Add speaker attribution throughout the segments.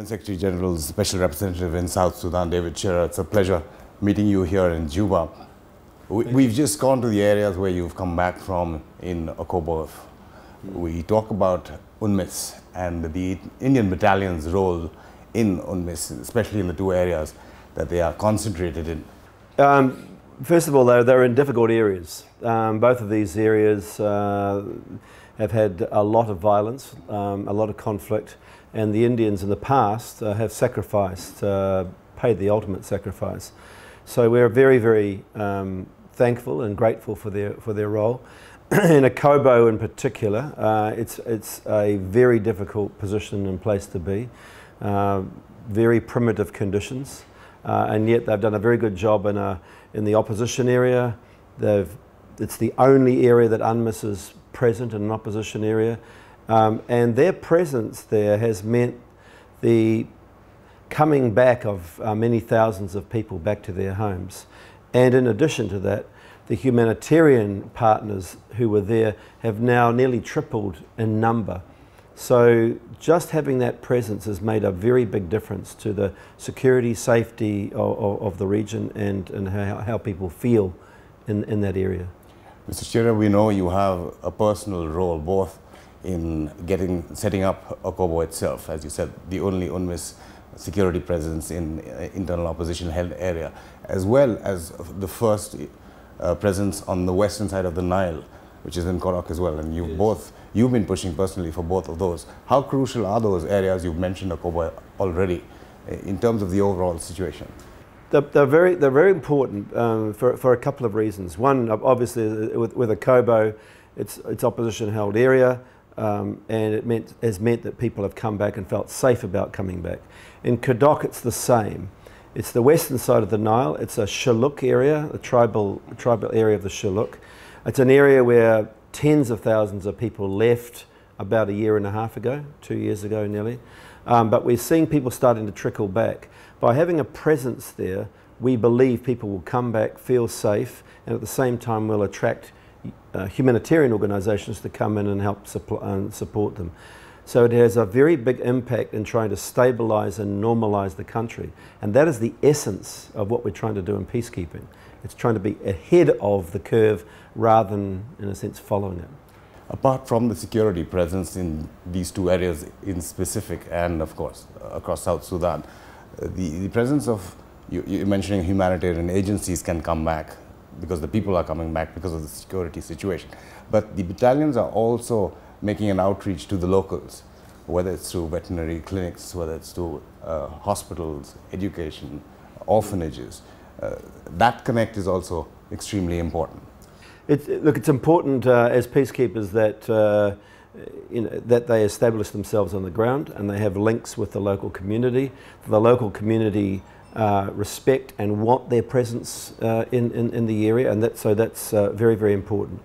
Speaker 1: UN Secretary General's Special Representative in South Sudan, David Shearer. It's a pleasure meeting you here in Juba. We've just gone to the areas where you've come back from in Okobo. We talk about UNMISS and the Indian battalion's role in UNMISS, especially in the two areas that they are concentrated in.
Speaker 2: First of all, they're in difficult areas. Both of these areas have had a lot of violence, a lot of conflict, and the Indians in the past have sacrificed, paid the ultimate sacrifice. So we're very, very thankful and grateful for their role. In Okobo in particular, it's a very difficult position and place to be. Very primitive conditions, and yet they've done a very good job in the opposition area. It's the only area that UNMISS is present in an opposition area, and their presence there has meant the coming back of many thousands of people back to their homes. And in addition to that, the humanitarian partners who were there have now nearly tripled in number. So just having that presence has made a very big difference to the security, safety of the region and how people feel in that area.
Speaker 1: Mr. Shearer, we know you have a personal role both in setting up Okobo itself, as you said, the only UNMISS security presence in internal opposition held area, as well as the first presence on the western side of the Nile, which is in Korok as well, and you've been pushing personally for both of those. How crucial are those areas? You've mentioned Okobo already in terms of the overall situation.
Speaker 2: They're very important for a couple of reasons. One, obviously, with Okobo, it's opposition-held area, and it has meant that people have come back and felt safe about coming back. In Kodok, it's the same. It's the western side of the Nile. It's a Shilluk area, a tribal area of the Shilluk. It's an area where tens of thousands of people left about a year and a half ago, 2 years ago nearly. But we're seeing people starting to trickle back. By having a presence there, we believe people will come back, feel safe, and at the same time we'll attract humanitarian organisations to come in and help support them. So it has a very big impact in trying to stabilise and normalise the country. And that is the essence of what we're trying to do in peacekeeping. It's trying to be ahead of the curve rather than, in a sense, following it.
Speaker 1: Apart from the security presence in these two areas in specific, and of course across South Sudan, the presence of, you're mentioning humanitarian agencies can come back because the people are coming back because of the security situation. But the battalions are also making an outreach to the locals, whether it's through veterinary clinics, whether it's through hospitals, education, orphanages. That connect is also extremely important.
Speaker 2: Look, it's important as peacekeepers that that they establish themselves on the ground and they have links with the local community. The local community respect and want their presence in the area, and that's very, very important.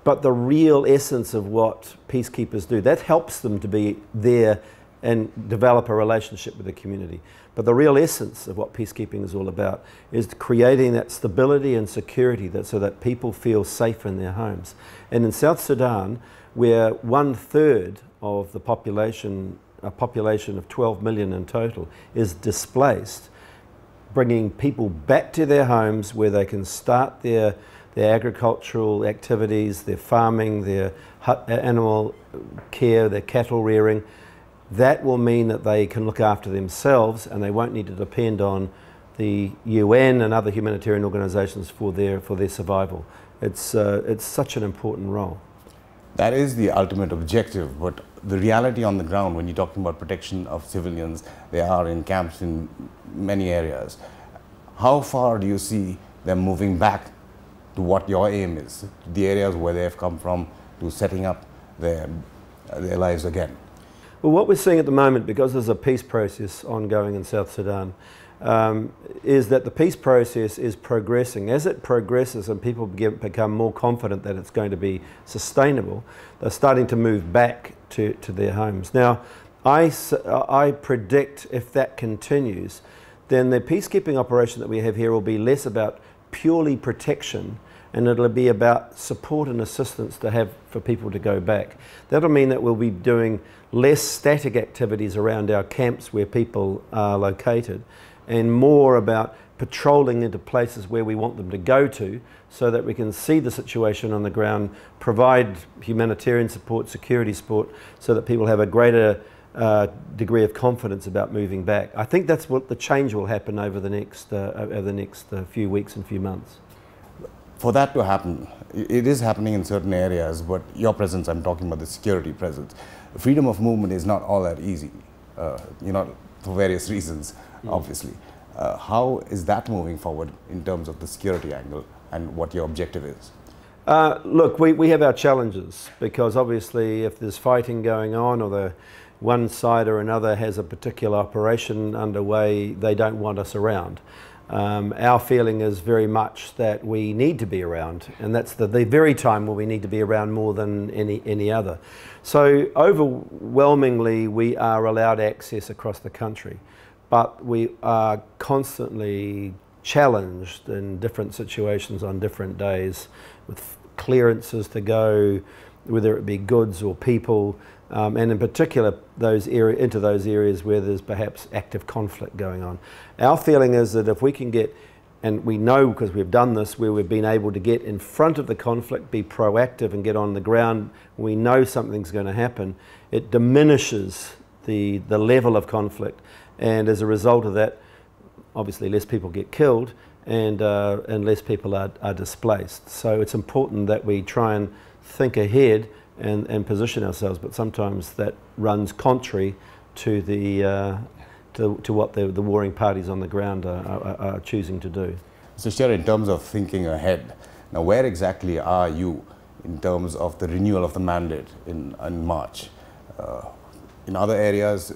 Speaker 2: But the real essence of what peacekeepers do, that helps them to be there and develop a relationship with the community. But the real essence of what peacekeeping is all about is creating that stability and security so that people feel safe in their homes. And in South Sudan, where 1/3 of the population, a population of 12 million in total, is displaced, bringing people back to their homes where they can start their agricultural activities, their farming, their animal care, their cattle rearing, that will mean that they can look after themselves and they won't need to depend on the UN and other humanitarian organisations for their survival. It's such an important role.
Speaker 1: That is the ultimate objective, but the reality on the ground, when you're talking about protection of civilians, they are in camps in many areas. How far do you see them moving back to what your aim is, the areas where they have come from, to setting up their lives again?
Speaker 2: Well, what we're seeing at the moment, because there's a peace process ongoing in South Sudan, is that the peace process is progressing. As it progresses and people become more confident that it's going to be sustainable, they're starting to move back to their homes. Now, I predict if that continues, then the peacekeeping operation that we have here will be less about purely protection and it'll be about support and assistance to have for people to go back. That'll mean that we'll be doing less static activities around our camps where people are located, and more about patrolling into places where we want them to go to, so that we can see the situation on the ground, provide humanitarian support, security support, so that people have a greater degree of confidence about moving back. I think that's what the change will happen over the next few weeks and few months.
Speaker 1: For that to happen, it is happening in certain areas, but your presence, I'm talking about the security presence. Freedom of movement is not all that easy, for various reasons, obviously. How is that moving forward in terms of the security angle and what your objective is?
Speaker 2: Look, we have our challenges, because obviously if there's fighting going on, or the one side or another has a particular operation underway, they don't want us around. Our feeling is very much that we need to be around, and that's the very time where we need to be around more than any other. So overwhelmingly we are allowed access across the country, but we are constantly challenged in different situations on different days with clearances to go, whether it be goods or people, and in particular into those areas where there's perhaps active conflict going on. Our feeling is that if we can get, and we know because we've done this, where we've been able to get in front of the conflict, be proactive and get on the ground, we know something's going to happen, it diminishes the level of conflict, and as a result of that, obviously less people get killed, and less people are displaced. So it's important that we try and think ahead and position ourselves, but sometimes that runs contrary to what the warring parties on the ground are choosing to do.
Speaker 1: So Shearer, in terms of thinking ahead, now where exactly are you in terms of the renewal of the mandate in March? In other areas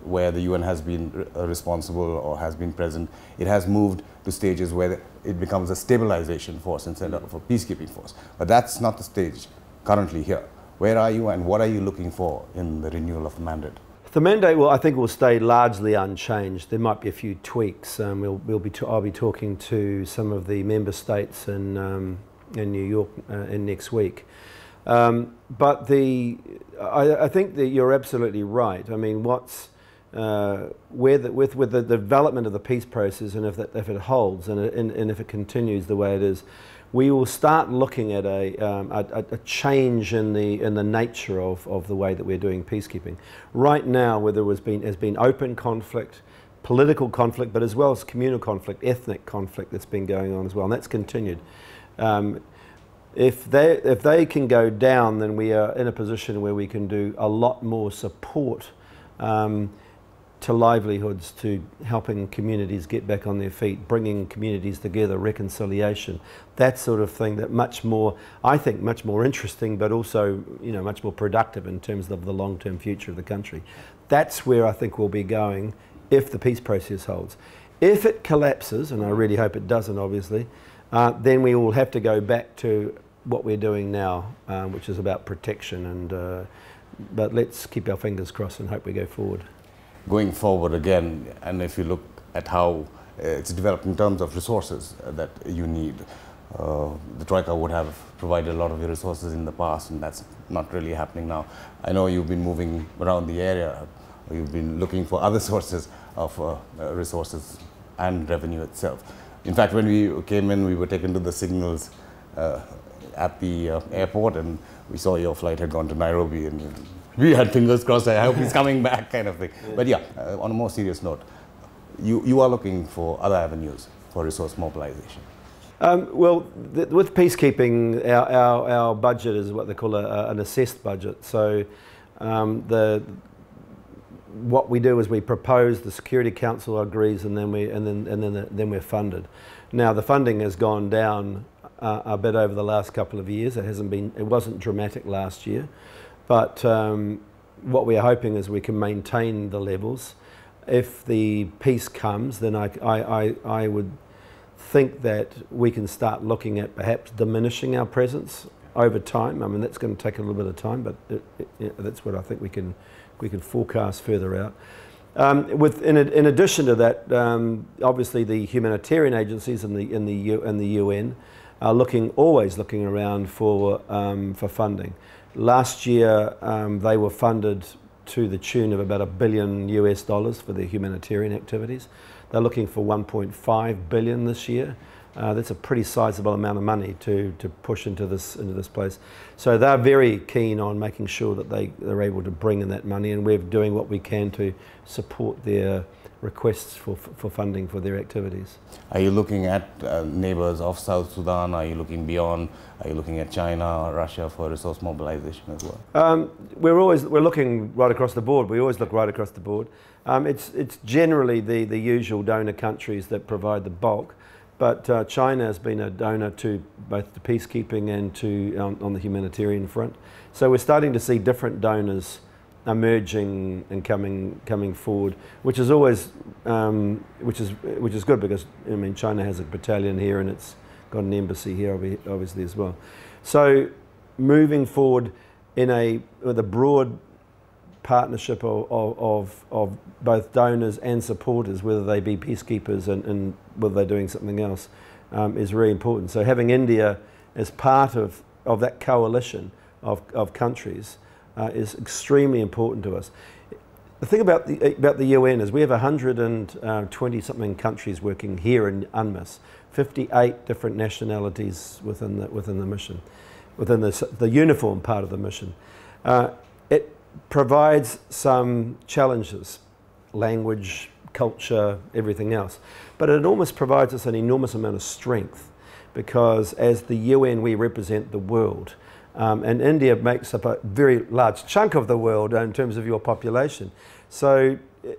Speaker 1: where the UN has been responsible or has been present, it has moved to stages where it becomes a stabilization force instead of a peacekeeping force. But that's not the stage currently here. Where are you, and what are you looking for in the renewal of the mandate?
Speaker 2: The mandate, I think, will stay largely unchanged. There might be a few tweaks. I'll be talking to some of the member states in New York next week. But I think that you're absolutely right. I mean, with the development of the peace process, and if it holds and if it continues the way it is, we will start looking at a change in the nature of the way that we're doing peacekeeping. Right now, where there has been open conflict, political conflict, but as well as communal conflict, ethnic conflict that's been going on as well, and that's continued. If they can go down, then we are in a position where we can do a lot more support to livelihoods, to helping communities get back on their feet, bringing communities together, reconciliation, that sort of thing. That I think much more interesting, but also much more productive in terms of the long-term future of the country. That's where I think we'll be going if the peace process holds. If it collapses, and I really hope it doesn't, obviously, then we will have to go back to what we're doing now, which is about protection. But let's keep our fingers crossed and hope we go forward.
Speaker 1: Going forward again, and if you look at how it's developed in terms of resources that you need, the Troika would have provided a lot of your resources in the past, and that's not really happening now. I know you've been moving around the area, you've been looking for other sources of resources and revenue itself. In fact, when we came in, we were taken to the signals at the airport, and we saw your flight had gone to Nairobi, and we had fingers crossed, I hope he's coming back, kind of thing. Yeah. But yeah, on a more serious note, you are looking for other avenues for resource mobilization. With peacekeeping, our budget is what they call an assessed budget. So what we do is we propose, the Security Council agrees, and then we're funded. Now the funding has gone down a bit over the last couple of years. It wasn't dramatic last year, but what we are hoping is we can maintain the levels. If the peace comes, then I would think that we can start looking at perhaps diminishing our presence over time. I mean, that's going to take a little bit of time, but that's what I think we can forecast further out. In addition to that, obviously the humanitarian agencies and the UN
Speaker 2: are always looking around for funding. Last year, they were funded to the tune of about $1 billion for their humanitarian activities. They're looking for 1.5 billion this year. That's a pretty sizable amount of money to push into this place. So they're very keen on making sure that they're able to bring in that money, and we're doing what we can to support their requests for funding for their activities.
Speaker 1: Are you looking at neighbors of South Sudan? Are you looking beyond? Are you looking at China or Russia for resource mobilization as well?
Speaker 2: We're looking right across the board. We always look right across the board. It's generally the usual donor countries that provide the bulk, but China has been a donor to both the peacekeeping and to on the humanitarian front. So we're starting to see different donors emerging and coming forward, which is always which is good, because I mean China has a battalion here and it's got an embassy here obviously as well. So moving forward with a broad partnership of both donors and supporters, whether they be peacekeepers and whether they're doing something else, is really important. So having India as part of that coalition of countries is extremely important to us. The thing about the UN is we have 120 something countries working here in UNMISS, 58 different nationalities within the mission, within the uniform part of the mission. It provides some challenges, language, culture, everything else, but it almost provides us an enormous amount of strength, because as the UN we represent the world. And India makes up a very large chunk of the world in terms of your population. So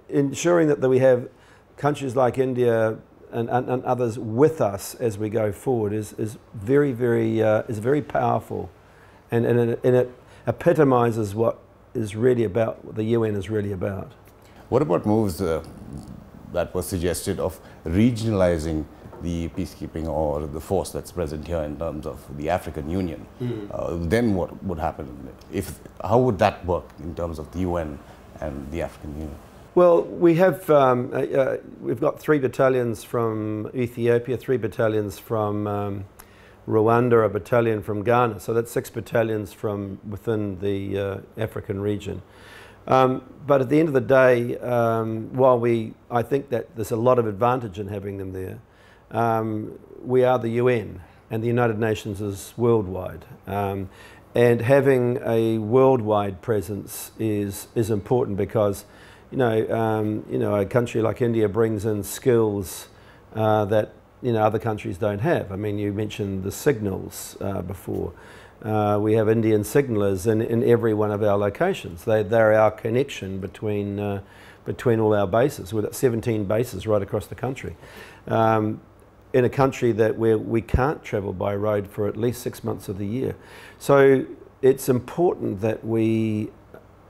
Speaker 2: ensuring that we have countries like India and others with us as we go forward is very powerful, and it epitomizes what is really about what the UN is really about.
Speaker 1: What about moves that were suggested of regionalizing the peacekeeping or the force that's present here in terms of the African Union? Then what would happen? How would that work in terms of the UN and the African Union?
Speaker 2: Well, we've got 3 battalions from Ethiopia, 3 battalions from Rwanda, a battalion from Ghana. So that's 6 battalions from within the African region. But at the end of the day, while I think that there's a lot of advantage in having them there, we are the UN, and the United Nations is worldwide, and having a worldwide presence is important, because a country like India brings in skills that other countries don't have. I mean, you mentioned the signals before. We have Indian signalers in every one of our locations. They're our connection between all our bases. We've got 17 bases right across the country. In a country where we can't travel by road for at least 6 months of the year. So it's important that we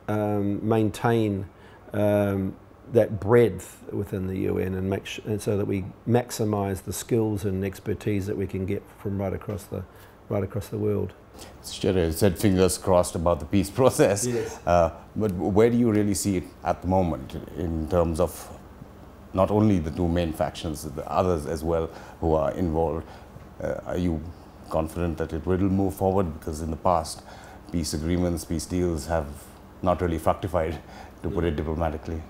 Speaker 2: maintain that breadth within the UN and so that we maximise the skills and expertise that we can get from right across the world.
Speaker 1: Shearer said fingers crossed about the peace process.
Speaker 2: Yes.
Speaker 1: But where do you really see it at the moment in terms of not only the 2 main factions, the others as well who are involved? Are you confident that it will move forward? Because in the past, peace agreements, peace deals have not really fructified, to put it diplomatically.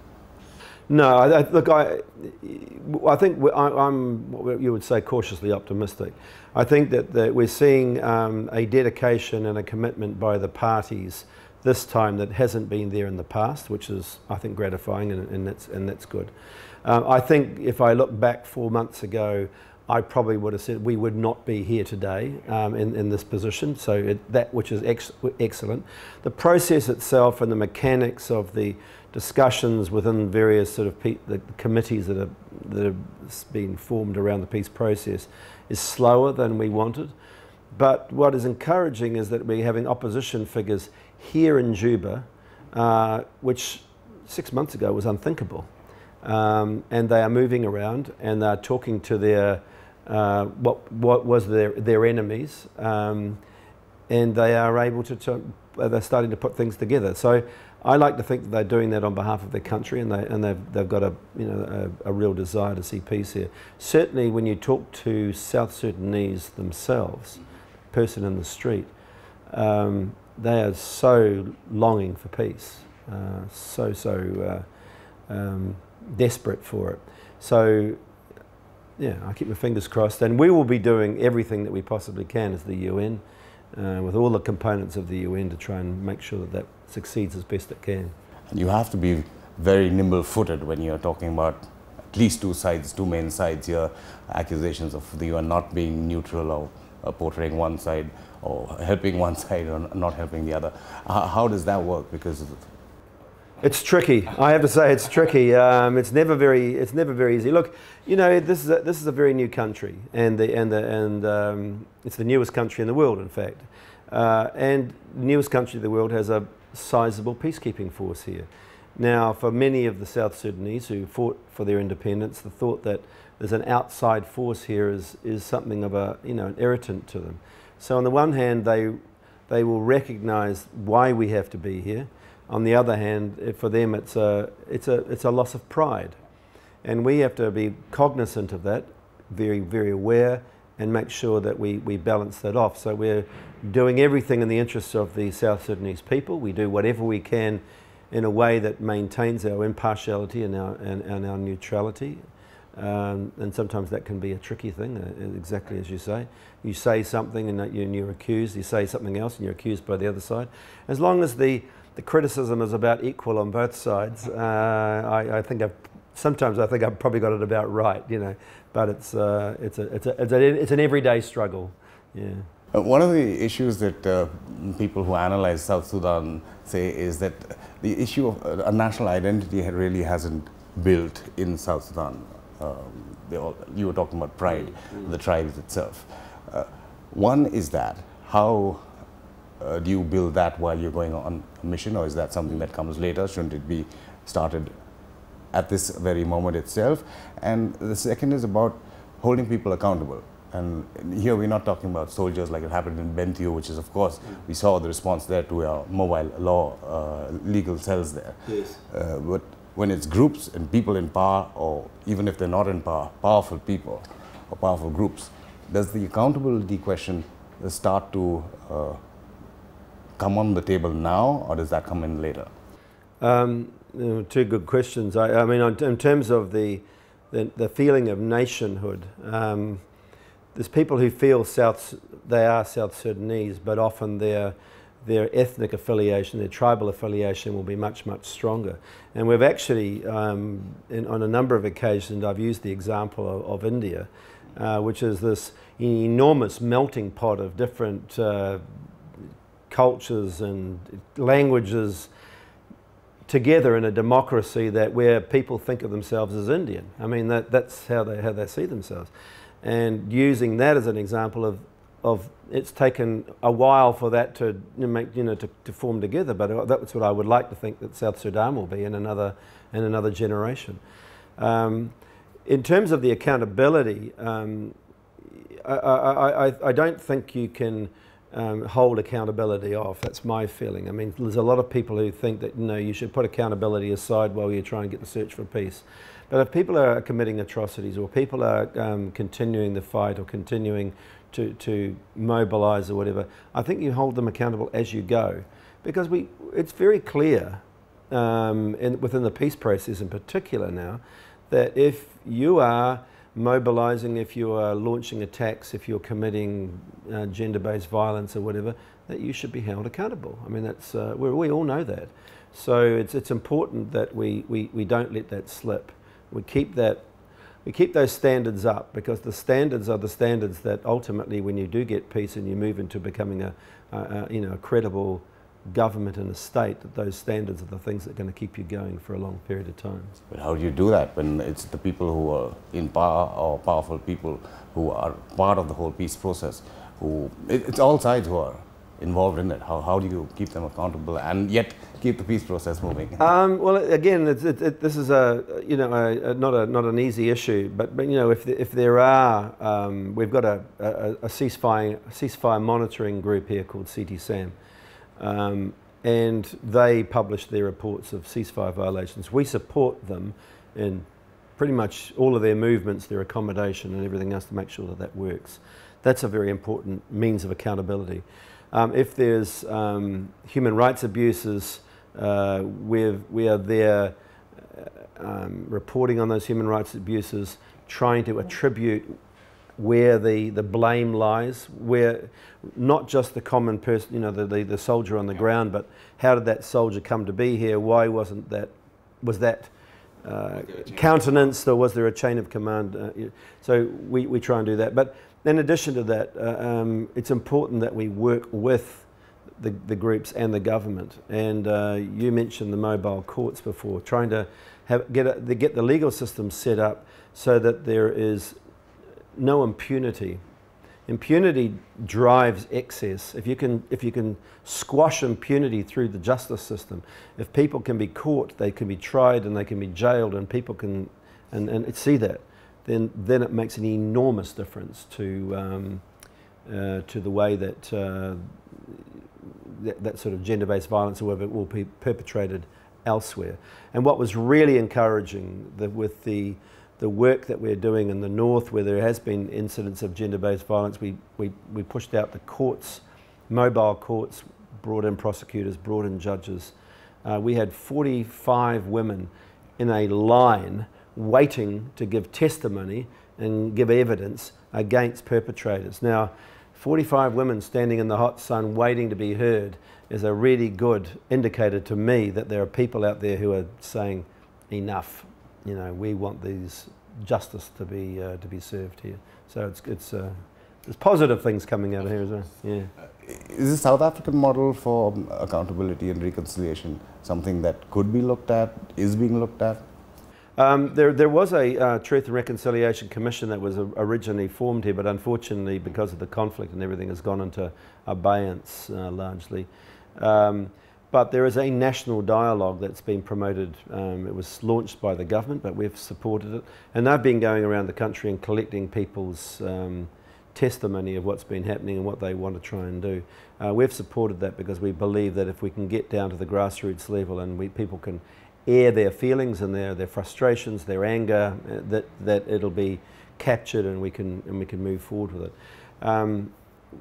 Speaker 2: No, I think I'm what you would say cautiously optimistic. I think that we're seeing a dedication and a commitment by the parties this time that hasn't been there in the past, which is, I think, gratifying, and that's good. I think if I look back 4 months ago, I probably would have said we would not be here today in this position. So which is excellent. The process itself and the mechanics of the discussions within various sort of the committees that have been formed around the peace process is slower than we wanted. But what is encouraging is that we're having opposition figures here in Juba, which 6 months ago was unthinkable. And they are moving around and they're talking to their what was their enemies, and they are able to they're starting to put things together. So I like to think that they're doing that on behalf of their country, and they've got a real desire to see peace here. Certainly, when you talk to South Sudanese themselves, person in the street, they are so longing for peace, so desperate for it. So, yeah, I keep my fingers crossed, and we will be doing everything that we possibly can as the UN, with all the components of the UN, to try and make sure that that succeeds as best it can.
Speaker 1: And you have to be very nimble-footed when you're talking about at least two sides, two main sides here, accusations of the UN not being neutral or portraying one side or helping one side or not helping the other. How does that work? Because
Speaker 2: it's tricky. I have to say, it's tricky. It's never very easy. Look, you know, this is a very new country, and it's the newest country in the world, in fact. And the newest country in the world has a sizable peacekeeping force here. Now, for many of the South Sudanese who fought for their independence, the thought that there's an outside force here is something of an irritant to them. So on the one hand, they will recognise why we have to be here. On the other hand, for them, it's a loss of pride, and we have to be cognizant of that, very, very aware, and make sure that we balance that off. So we're doing everything in the interests of the South Sudanese people. We do whatever we can in a way that maintains our impartiality and our neutrality. And sometimes that can be a tricky thing, exactly as you say. You say something and you're accused, you say something else and you're accused by the other side. As long as the criticism is about equal on both sides, sometimes I think I've probably got it about right, you know. But it's an everyday struggle. Yeah.
Speaker 1: One of the issues that people who analyze South Sudan say is that the issue of a national identity really hasn't built in South Sudan. You were talking about pride, the tribes itself. One is that, how do you build that while you're going on a mission, or is that something that comes later? Shouldn't it be started at this very moment itself? And the second is about holding people accountable. And here we're not talking about soldiers like it happened in Bentiu, which is, of course, we saw the response there to our mobile law legal cells there.
Speaker 2: Yes.
Speaker 1: But when it's groups and people in power, or even if they're not in power, powerful people or powerful groups, does the accountability question start to come on the table now, or does that come in later?
Speaker 2: Two good questions. I mean, in terms of the feeling of nationhood, there's people who feel they are South Sudanese, but often their ethnic affiliation, their tribal affiliation will be much, much stronger. And we've actually, on a number of occasions, I've used the example of India, which is this enormous melting pot of different cultures and languages together in a democracy where people think of themselves as Indian. I mean, that's how they see themselves. And using that as an example of it's taken a while for that to to form together, but that's what I would like to think that South Sudan will be in another generation. In terms of the accountability, I don't think you can hold accountability off. That's my feeling. I mean, there's a lot of people who think that you should put accountability aside while you try and get the search for peace. But if people are committing atrocities, or people are continuing the fight, or continuing to mobilise or whatever, I think you hold them accountable as you go, because it's very clear within the peace process in particular now that if you are mobilising, if you are launching attacks, if you're committing gender-based violence or whatever, that you should be held accountable. I mean, that's we all know that. So it's important that we don't let that slip. We keep those standards up, because the standards are the standards that ultimately, when you do get peace and you move into becoming a credible government and a state, that those standards are the things that are going to keep you going for a long period of time.
Speaker 1: But how do you do that when it's the people who are in power, or powerful people who are part of the whole peace process, it's all sides who are involved in it? How do you keep them accountable and yet keep the peace process moving? Well,
Speaker 2: again, this is not an easy issue. But if there are, we've got a ceasefire monitoring group here called CTSAM, and they publish their reports of ceasefire violations. We support them in pretty much all of their movements, their accommodation and everything else to make sure that that works. That's a very important means of accountability. If there's human rights abuses, we are there reporting on those human rights abuses, trying to attribute where the blame lies, where not just the common person, you know, the soldier on the ground, but how did that soldier come to be here? Why wasn't that, was that countenanced, or was there a chain of command? So we try and do that. But in addition to that, it's important that we work with the groups and the government. And you mentioned the mobile courts before, trying to get the legal system set up so that there is no impunity. Impunity drives excess. If you can squash impunity through the justice system, if people can be caught, they can be tried and they can be jailed, and people can and see that, then it makes an enormous difference to the way that that sort of gender-based violence or whatever will be perpetrated elsewhere. And what was really encouraging with the work that we're doing in the north, where there has been incidents of gender-based violence, we pushed out the courts, mobile courts, brought in prosecutors, brought in judges. We had 45 women in a line waiting to give testimony and give evidence against perpetrators. Now, 45 women standing in the hot sun waiting to be heard is a really good indicator to me that there are people out there who are saying, enough. You know, we want these justice to be served here. So there's positive things coming out of here as well. Yeah.
Speaker 1: Is the South African model for accountability and reconciliation something that could be looked at, is being looked at?
Speaker 2: There was a Truth and Reconciliation Commission that was originally formed here, but unfortunately, because of the conflict and everything, has gone into abeyance largely. But there is a national dialogue that's been promoted. It was launched by the government, but we've supported it. And they've been going around the country and collecting people's testimony of what's been happening and what they want to try and do. We've supported that because we believe that if we can get down to the grassroots level and people can air their feelings and their frustrations, their anger, that it'll be captured and we can move forward with it.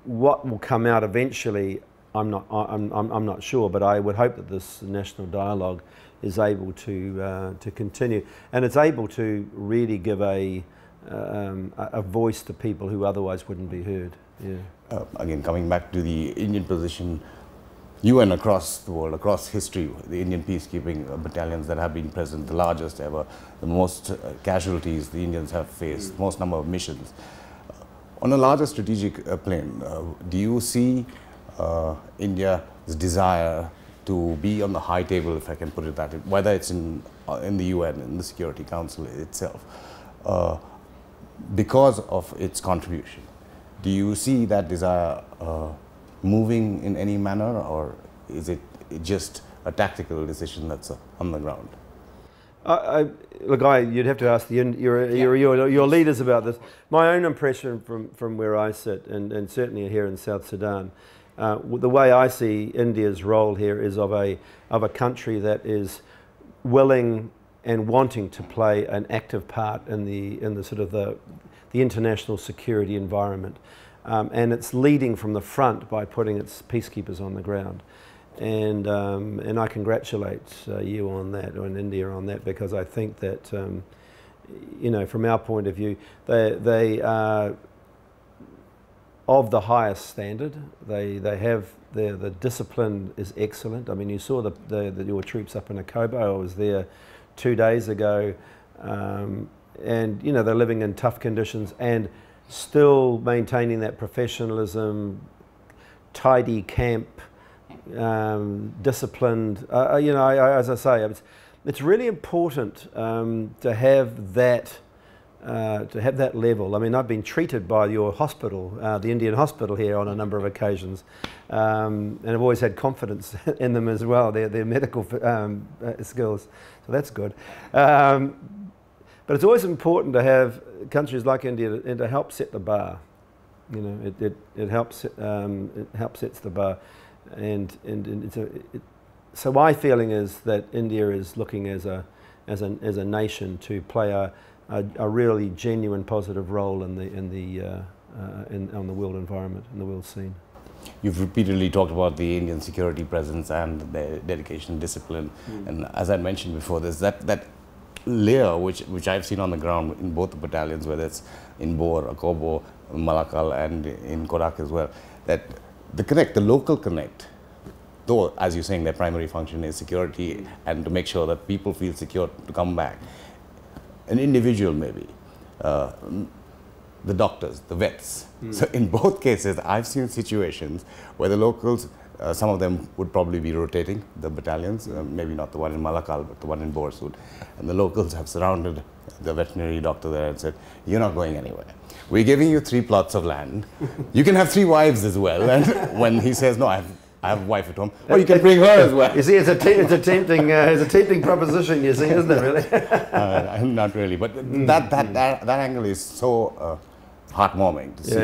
Speaker 2: What will come out eventually, I'm not sure, but I would hope that this national dialogue is able to continue, and it's able to really give a voice to people who otherwise wouldn't be heard. Yeah.
Speaker 1: Again, coming back to the Indian position, UN across the world, across history, the Indian peacekeeping battalions that have been present, the largest ever, the most casualties the Indians have faced, most number of missions. On a larger strategic plane, do you see India's desire to be on the high table, if I can put it that way, whether it's in the UN, in the Security Council itself, because of its contribution? Do you see that desire moving in any manner, or is it just a tactical decision that's on the ground?
Speaker 2: Look, you'd have to ask your leaders about this. My own impression from where I sit, and certainly here in South Sudan, the way I see India's role here is of a country that is willing and wanting to play an active part in the sort of the international security environment, and it's leading from the front by putting its peacekeepers on the ground, and I congratulate you on that, or in India on that, because I think that you know, from our point of view, they are of the highest standard. They have the discipline is excellent. I mean, you saw your troops up in Akobo. I was there 2 days ago, and you know, they're living in tough conditions and still maintaining that professionalism, tidy camp, disciplined. You know, as I say, it's really important to have that. To have that level. I mean, I've been treated by your hospital, the Indian hospital here, on a number of occasions, and I've always had confidence in them as well, their medical skills, so that's good. But it's always important to have countries like India and to help set the bar. You know, it helps sets the bar. So my feeling is that India is looking as a nation to play a really genuine positive role on the world environment and the world scene.
Speaker 1: You've repeatedly talked about the Indian security presence and their dedication, discipline, and as I mentioned before, there's that layer which I've seen on the ground in both the battalions, whether it's in Bor, Akobo, Malakal, and in Kodak as well. That the local connect. Though, as you're saying, their primary function is security and to make sure that people feel secure to come back. An individual, maybe, the doctors, the vets. So in both cases, I've seen situations where the locals, some of them would probably be rotating the battalions, maybe not the one in Malakal, but the one in Borsud. And the locals have surrounded the veterinary doctor there and said, "You're not going anywhere. We're giving you 3 plots of land. You can have 3 wives as well." And when he says, "No, I have a wife at home," "Oh, you can bring her as well."
Speaker 2: You see, it's a tempting proposition. You see, isn't it? Really?
Speaker 1: Not really, but that angle is so heartwarming to see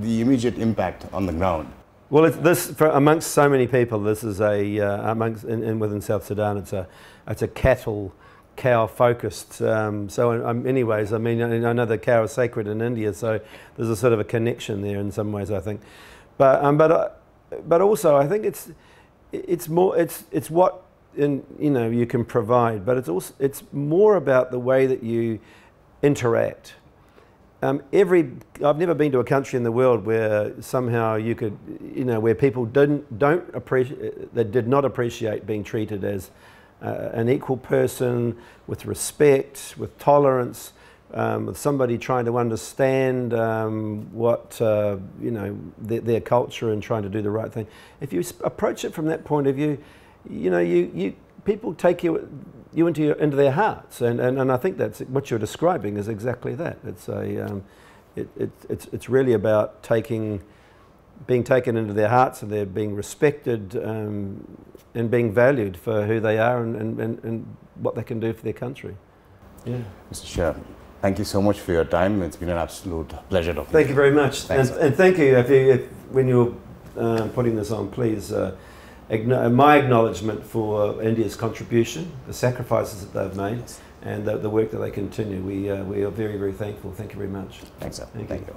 Speaker 1: the immediate impact on the ground.
Speaker 2: Well, amongst so many people, this is within South Sudan, it's a cow focused. Anyways, I mean, I know the cow is sacred in India, so there's a sort of a connection there in some ways, I think. But also, I think it's what you can provide, but it's more about the way that you interact. I've never been to a country in the world where somehow you could, where people did not appreciate being treated as an equal person, with respect, with tolerance, with somebody trying to understand what their culture and trying to do the right thing. If you approach it from that point of view, people take you into their hearts, and I think that's what you're describing is exactly that. It's really about being taken into their hearts, and they're being respected and being valued for who they are and what they can do for their country. Yeah,
Speaker 1: Mr. Shearer, thank you so much for your time. It's been an absolute pleasure talking.
Speaker 2: Thank you very much, and thank you. When you're putting this on, please. My acknowledgement for India's contribution, the sacrifices that they've made, and the work that they continue. We are very, very thankful. Thank you very much.
Speaker 1: Thanks, sir.
Speaker 2: Thank you.